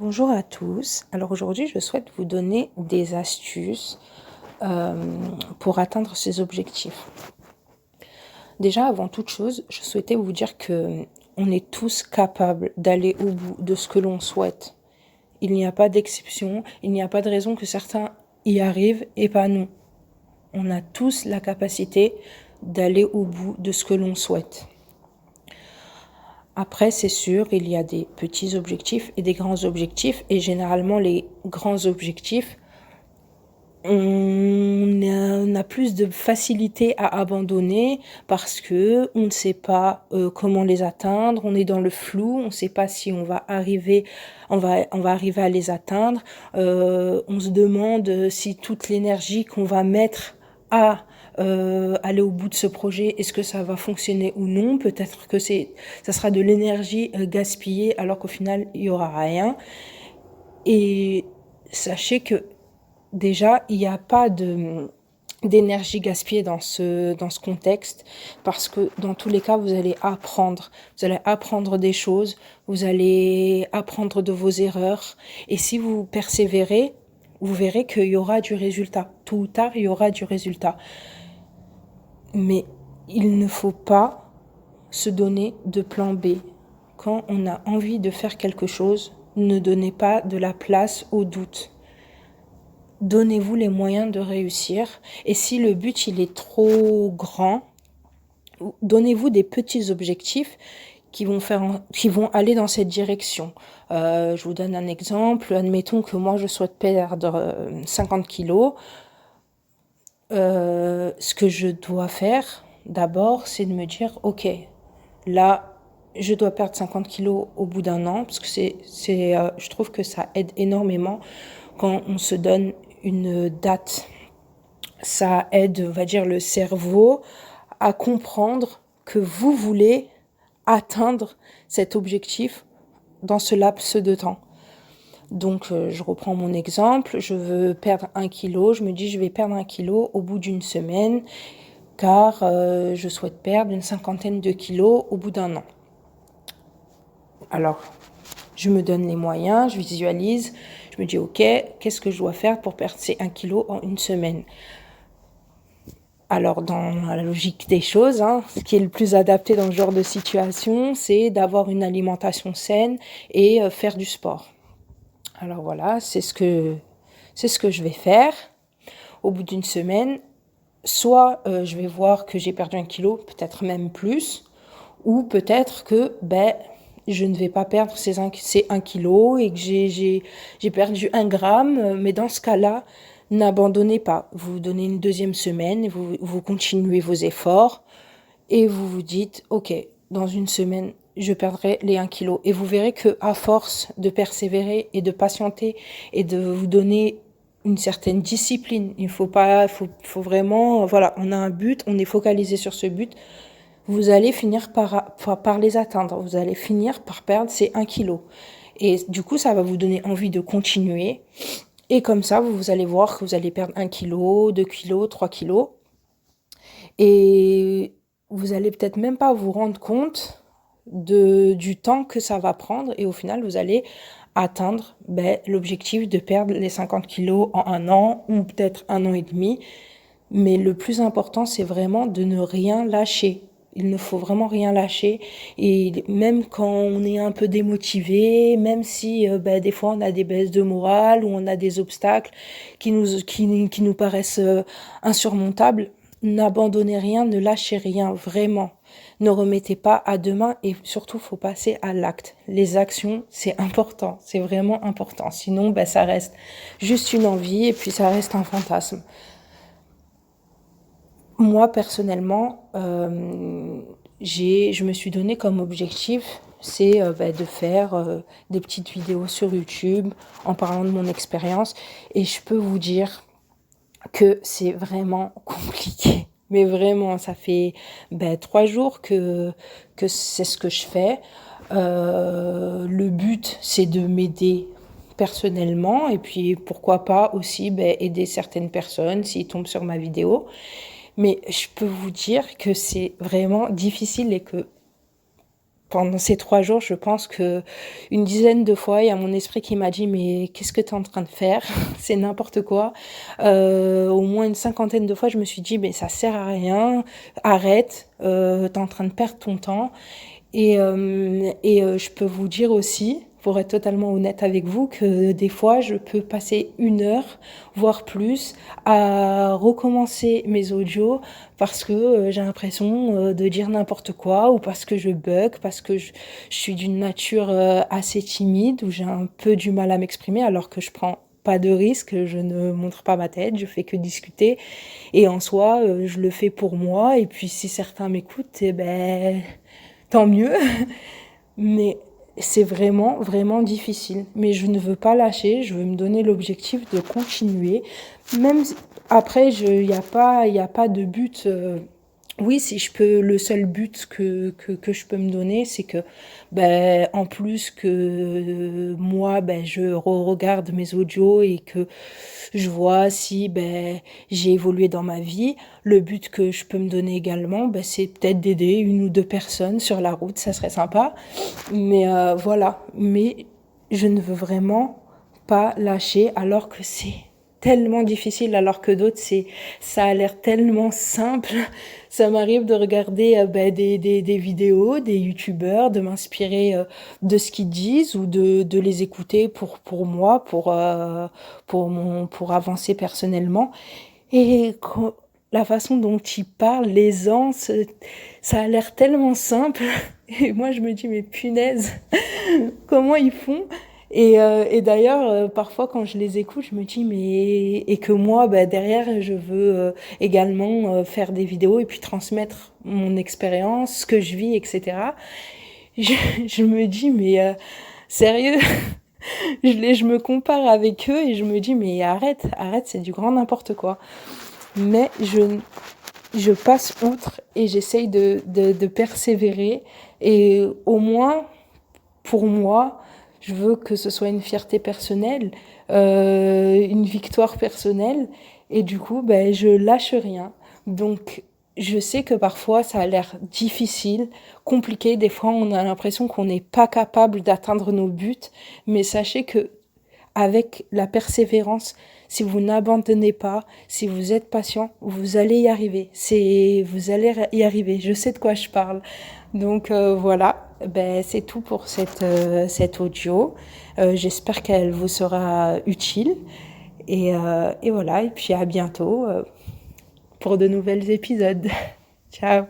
Bonjour à tous. Alors aujourd'hui, je souhaite vous donner des astuces pour atteindre ces objectifs. Déjà, avant toute chose, je souhaitais vous dire que on est tous capables d'aller au bout de ce que l'on souhaite. Il n'y a pas d'exception, il n'y a pas de raison que certains y arrivent et pas nous. On a tous la capacité d'aller au bout de ce que l'on souhaite. Après, c'est sûr, il y a des petits objectifs et des grands objectifs. Et généralement, les grands objectifs, on a plus de facilité à abandonner parce que on ne sait pas comment les atteindre. On est dans le flou. On ne sait pas si on va arriver, on va arriver à les atteindre. On se demande si toute l'énergie qu'on va mettre à aller au bout de ce projet, est-ce que ça va fonctionner ou non? Peut-être que ça sera de l'énergie gaspillée alors qu'au final il y aura rien. Et sachez que déjà il n'y a pas d'énergie gaspillée dans ce contexte parce que dans tous les cas vous allez apprendre des choses, vous allez apprendre de vos erreurs et si vous persévérez, vous verrez qu'il y aura du résultat. Tôt ou tard, il y aura du résultat. Mais il ne faut pas se donner de plan B. Quand on a envie de faire quelque chose, ne donnez pas de la place au doute. Donnez-vous les moyens de réussir. Et si le but il est trop grand, donnez-vous des petits objectifs qui vont aller dans cette direction. Je vous donne un exemple. Admettons que moi je souhaite perdre 50 kilos. Ce que je dois faire d'abord, c'est de me dire, ok, là, je dois perdre 50 kilos au bout d'un an, parce que je trouve que ça aide énormément quand on se donne une date. Ça aide, on va dire, le cerveau à comprendre que vous voulez atteindre cet objectif dans ce laps de temps. Donc, je reprends mon exemple, je veux perdre 1 kilo, je me dis je vais perdre 1 kilo au bout d'une semaine, car je souhaite perdre une cinquantaine de kilos au bout d'un an. Alors, je me donne les moyens, je visualise, je me dis ok, qu'est-ce que je dois faire pour perdre ces 1 kilo en une semaine? Alors, dans la logique des choses, ce qui est le plus adapté dans ce genre de situation, c'est d'avoir une alimentation saine et faire du sport. Alors voilà, c'est ce que je vais faire. Au bout d'une semaine, soit je vais voir que j'ai perdu 1 kilo, peut-être même plus, ou peut-être que je ne vais pas perdre ces 1 kilo et que j'ai perdu 1 gramme. Mais dans ce cas-là, n'abandonnez pas. Vous donnez une deuxième semaine, et vous continuez vos efforts et vous vous dites, ok, dans une semaine, je perdrai les 1 kilo. Et vous verrez que à force de persévérer et de patienter et de vous donner une certaine discipline, faut vraiment, voilà, on a un but, on est focalisé sur ce but, vous allez finir par les atteindre. Vous allez finir par perdre ces 1 kilo. Et du coup, ça va vous donner envie de continuer. Et comme ça, vous allez voir que vous allez perdre 1 kilo, 2 kilos, 3 kilos. Et vous allez peut-être même pas vous rendre compte du temps que ça va prendre. Et au final, vous allez atteindre l'objectif de perdre les 50 kilos en 1 an ou peut-être 1 an et demi. Mais le plus important, c'est vraiment de ne rien lâcher. Il ne faut vraiment rien lâcher. Et même quand on est un peu démotivé, même si des fois on a des baisses de morale ou on a des obstacles qui nous paraissent insurmontables, n'abandonnez rien, ne lâchez rien, vraiment. Ne remettez pas à demain et surtout, faut passer à l'acte. Les actions, c'est important, c'est vraiment important. Sinon, ça reste juste une envie et puis ça reste un fantasme. Moi, personnellement, je me suis donné comme objectif, c'est de faire des petites vidéos sur YouTube en parlant de mon expérience. Et je peux vous dire que c'est vraiment compliqué. Mais vraiment, ça fait 3 jours que c'est ce que je fais. Le but, c'est de m'aider personnellement et puis pourquoi pas aussi aider certaines personnes s'ils tombent sur ma vidéo. Mais je peux vous dire que c'est vraiment difficile et que pendant ces 3 jours, je pense que une dizaine de fois, il y a mon esprit qui m'a dit: «Mais qu'est-ce que tu es en train de faire? C'est n'importe quoi». Au moins une cinquantaine de fois, je me suis dit: «Mais ça sert à rien, arrête, tu en train de perdre ton temps». Je peux vous dire aussi, pour être totalement honnête avec vous, que des fois, je peux passer 1 heure, voire plus, à recommencer mes audios parce que j'ai l'impression de dire n'importe quoi ou parce que je bug, parce que je suis d'une nature assez timide, où j'ai un peu du mal à m'exprimer alors que je prends pas de risque, je ne montre pas ma tête, je fais que discuter et en soi, je le fais pour moi et puis si certains m'écoutent, eh ben tant mieux. Mais c'est vraiment, vraiment difficile. Mais je ne veux pas lâcher, je veux me donner l'objectif de continuer. Même après, il y a pas de but. Oui, si je peux, le seul but que je peux me donner, c'est que, ben, en plus que moi, ben, je regarde mes audios et que je vois si ben, j'ai évolué dans ma vie. Le but que je peux me donner également, ben, c'est peut-être d'aider 1 ou 2 personnes sur la route, ça serait sympa. Mais voilà, mais je ne veux vraiment pas lâcher alors que c'est tellement difficile, alors que d'autres, ça a l'air tellement simple. Ça m'arrive de regarder ben, des vidéos, des youtubeurs, de m'inspirer de ce qu'ils disent ou de les écouter pour moi, pour avancer personnellement. Et la façon dont ils parlent, l'aisance, ça a l'air tellement simple. Et moi, je me dis, mais punaise, comment ils font? Et d'ailleurs, parfois, quand je les écoute, je me dis, mais... Et que moi, bah, derrière, je veux également faire des vidéos et puis transmettre mon expérience, ce que je vis, etc. Je, je me dis, mais sérieux, je me compare avec eux et je me dis, mais arrête, arrête, c'est du grand n'importe quoi. Mais je passe outre et j'essaye de persévérer. Et au moins, pour moi, je veux que ce soit une fierté personnelle, une victoire personnelle. Et du coup, ben, je lâche rien. Donc, je sais que parfois, ça a l'air difficile, compliqué. Des fois, on a l'impression qu'on n'est pas capable d'atteindre nos buts. Mais sachez que avec la persévérance, si vous n'abandonnez pas, si vous êtes patient, vous allez y arriver. Vous allez y arriver. Je sais de quoi je parle. Donc voilà, ben, c'est tout pour cette audio. J'espère qu'elle vous sera utile. Et voilà, et puis à bientôt pour de nouvelles épisodes. Ciao.